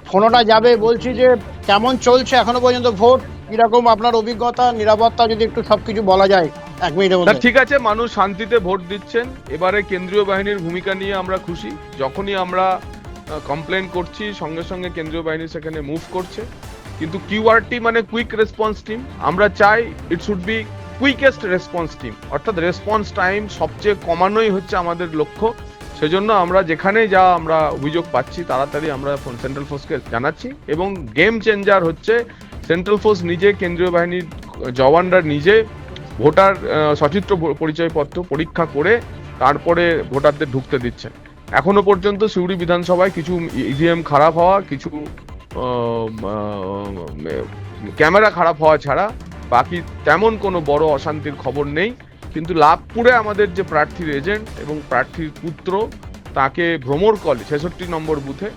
ফোনটা যাবে বলছি যে কেমন চলছে এখনো পর্যন্ত ভোট, কিরকম আপনার অভিজ্ঞতা, নিরাপত্তা, যদি একটু সবকিছু বলা যায় 1 মিনিটের না, মধ্যে। ঠিক আছে, মানুষ শান্তিতে ভোট দিচ্ছেন। এবারে কেন্দ্রীয় বাহিনীর ভূমিকা নিয়ে আমরা খুশি। যখনই আমরা কমপ্লেন করছি, সঙ্গে সঙ্গে কেন্দ্রীয় বাহিনী সেখানে মুভ করছে। কিন্তু কিউআরটি মানে কুইক রেসপন্স টিম, আমরা চাই it should be quickest response team, অর্থাৎ রেসপন্স টাইম সবচেয়ে কমানোই হচ্ছে আমাদের লক্ষ্য। সেজন্য আমরা যেখানে যা আমরা অভিযোগ পাচ্ছি তাড়াতাড়ি আমরা সেন্ট্রাল ফোর্সকে জানাচ্ছি। এবং গেম চেঞ্জার হচ্ছে সেন্ট্রাল ফোর্স নিজে, কেন্দ্রীয় বাহিনীর জওয়ানরা নিজে ভোটার সচিত্র পরিচয়পত্র পরীক্ষা করে তারপরে ভোটারদের ঢুকতে দিচ্ছেন। এখনো পর্যন্ত সিউড়ি বিধানসভায় কিছু ইভিএম খারাপ হওয়া, কিছু ক্যামেরা খারাপ হওয়া ছাড়া বাকি তেমন কোনো বড় অশান্তির খবর নেই। কিন্তু লাভপুরে আমাদের যে প্রার্থীর এজেন্ট এবং প্রার্থীর পুত্র, তাকে ভ্রমর কলে 66 নম্বর বুথে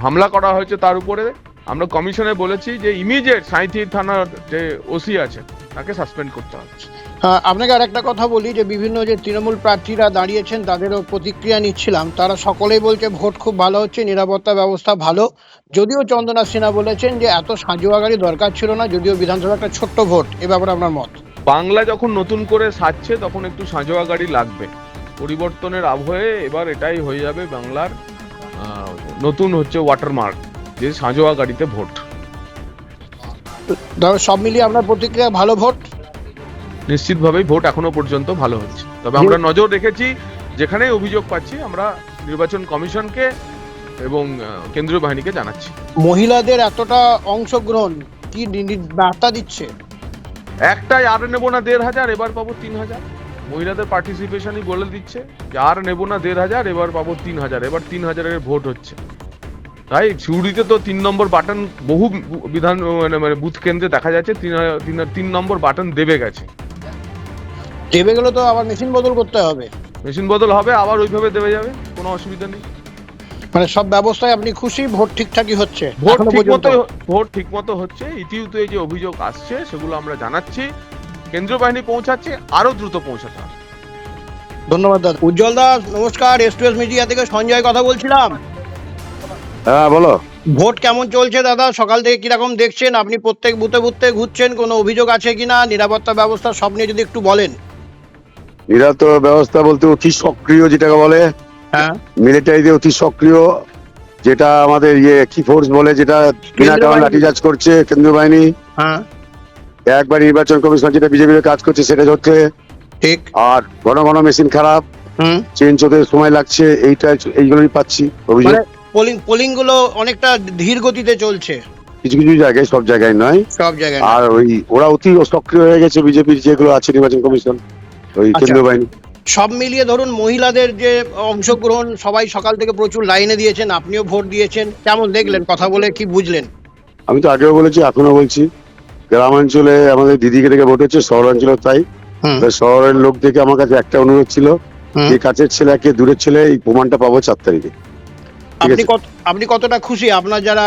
হামলা করা হয়েছে। তার উপরে আমরা কমিশনে বলেছি যে ইমিডিয়েট সাঁইথির থানার যে ওসি আছে তাকে সাসপেন্ড করতে হবে। আপনাকে আর একটা কথা বলি যে বিভিন্ন যে তৃণমূল প্রার্থীরা দাঁড়িয়েছেন তাদেরও প্রতিক্রিয়া নিচ্ছিলাম, তারা সকলেই বলছে ভোট খুব ভালো হচ্ছে, নিরাপত্তা ব্যবস্থা ভালো। যদিও চন্দ্রনাথ সিনহা বলেছেন যে এত সাঁজোয়া গাড়ি দরকার ছিল না, যদিও বিধানসভা একটা ছোট্ট ভোট। এ ব্যাপারে আপনার মত? বাংলা যখন নতুন করে সাজছে তখন একটু সাঁজোয়া গাড়ি লাগবে। পরিবর্তনের আবহে এবার এটাই হয়ে যাবে বাংলার নতুন হচ্ছে ওয়াটারমার্ক, যে সাঁজোয়া গাড়িতে ভোট। তবে সব মিলিয়ে আপনার প্রতিক্রিয়া ভালো ভোট? নিশ্চিতভাবেই ভোট এখনো পর্যন্ত ভালো হচ্ছে। তবে আমরা নজর রেখেছি, যেখানে অভিযোগ পাচ্ছি আমরা নির্বাচন কমিশনকে এবং কেন্দ্রীয় বাহিনীকে জানাচ্ছি। মহিলাদের এতটা অংশগ্রহণ কি বার্তা দিচ্ছে? একটাই, আর নেবো না 1,500, এবার পাবো 3,000। মহিলাদের পার্টিসিপেশনই বলে দিচ্ছে যে আর নেবো না 1,500, এবার পাবো 3,000। এবার 3,000-এর ভোট হচ্ছে। তাই সিউড়িতে তো 3 নম্বর বাটন বহু বিধান মানে বুথ কেন্দ্রে দেখা যাচ্ছে 3 নম্বর বাটন দেবে গেছে। দেবে গেলে তো আবার মেশিন বদল করতে হবে। মেশিন বদল হবে, আবার ওইভাবে দেবে যাবে, কোনো অসুবিধা নেই। মানে সব ব্যবস্থায় আপনি খুশি? ভোট ঠিকঠাকই হচ্ছে? ভোট ঠিক মতো হচ্ছে। ইতিউতে যে অভিযোগ আসছে সেগুলো আমরা জানাচ্ছি, কেন্দ্রীয় বাহিনী পৌঁছাচ্ছে, আরো দ্রুত পৌঁছাতে হবে। ধন্যবাদ দাদা। উজ্জ্বল দাস নমস্কার, এস2এস মিডিয়া থেকে সঞ্জয় কথা বলছিলাম। হ্যাঁ বলো। ভোট কেমন চলছে দাদা? সকাল থেকে কিরকম দেখছেন? আপনি প্রত্যেক বুথে বুথে ঘুরছেন, কোনো অভিযোগ আছে কিনা, নিরাপত্তা ব্যবস্থা সব নিয়ে যদি একটু বলেন। নিরাপত্তা ব্যবস্থা বলতে অতি সক্রিয়, যেটাকে বলে হ্যাঁ, মিলিটারিতে অতি সক্রিয়, যেটা আমাদের কি ফোর্স বলে, যেটা বিনা কারণে লাঠিচার্জ করছে কেন্দ্রীয় বাহিনী। হ্যাঁ একবার নির্বাচন কমিশন যেটা বিজেপির কাজ করছে সেটা হচ্ছে ঠিক। আর ঘন ঘন মেশিন খারাপ, চেঞ্জ হতে সময় লাগছে, এইগুলোই পাচ্ছি অভিযোগ। পোলিং গুলো অনেকটা ধীর গতিতে চলছে কিছু কিছু জায়গায়, সব জায়গায় নয়, সব জায়গায়। আর ওরা অতি সক্রিয় হয়ে গেছে বিজেপির যেগুলো আছে নির্বাচন কমিশন, কেন্দ্রীয় বাহিনী। সব মিলিয়ে ধরুন মহিলাদের যে অংশগ্রহণ, সবাই সকাল থেকে প্রচুর লাইনে দিয়েছেন, আপনিও ভোট দিয়েছেন, কেমন দেখলেন? কথা বলে কি বুঝলেন? আমি তো আগেও বলেছি, এখনো বলছি, গ্রামাঞ্চলে আমাদের দিদিকে থেকে ভোট হচ্ছে, শহরাঞ্চলে তাই। শহরের লোক থেকে আমার কাছে একটা অনুরোধ ছিল, যে কাছের ছেলে কে দূরের ছেলে, এই প্রমাণটা পাবো 4 তারিখে। আপনি কতটা খুশি? আপনার যারা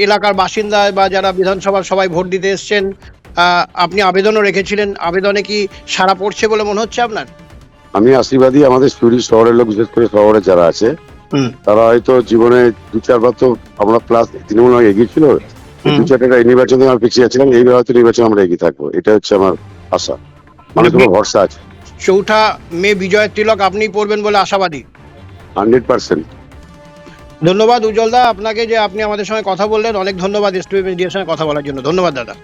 এলাকার বাসিন্দা বা যারা বিধানসভার সবাই ভোট দিতে এসছেন, আপনি আবেদনও রেখেছিলেন, আবেদনে কি সাড়া পড়ছে বলে মনে হচ্ছে আপনার? আমি আশীর্বাদী। আমাদের সিউড়ি শহরের লোক, বিশেষ করে শহরে যারা আছে, তারা হয়তো জীবনে 2-4 বার তো আমরা প্লাস তৃণমূল এগিয়েছিল, 2-4টা নির্বাচন আমরা পিছিয়ে ছিলাম, এইবার হয়তো নির্বাচন আমরা এগিয়ে থাকবো, এটা হচ্ছে আমার আশা। মানুষের ভরসা আছে। 4 মে বিজয়ের তিলক আপনি পড়বেন বলে আশাবাদী? 100%। ধন্যবাদ উজ্জ্বল দা আপনাকে, যে আপনি আমাদের সঙ্গে কথা বললেন। অনেক ধন্যবাদ এস2এস মিডিয়ার সঙ্গে কথা বলার জন্য। ধন্যবাদ দাদা।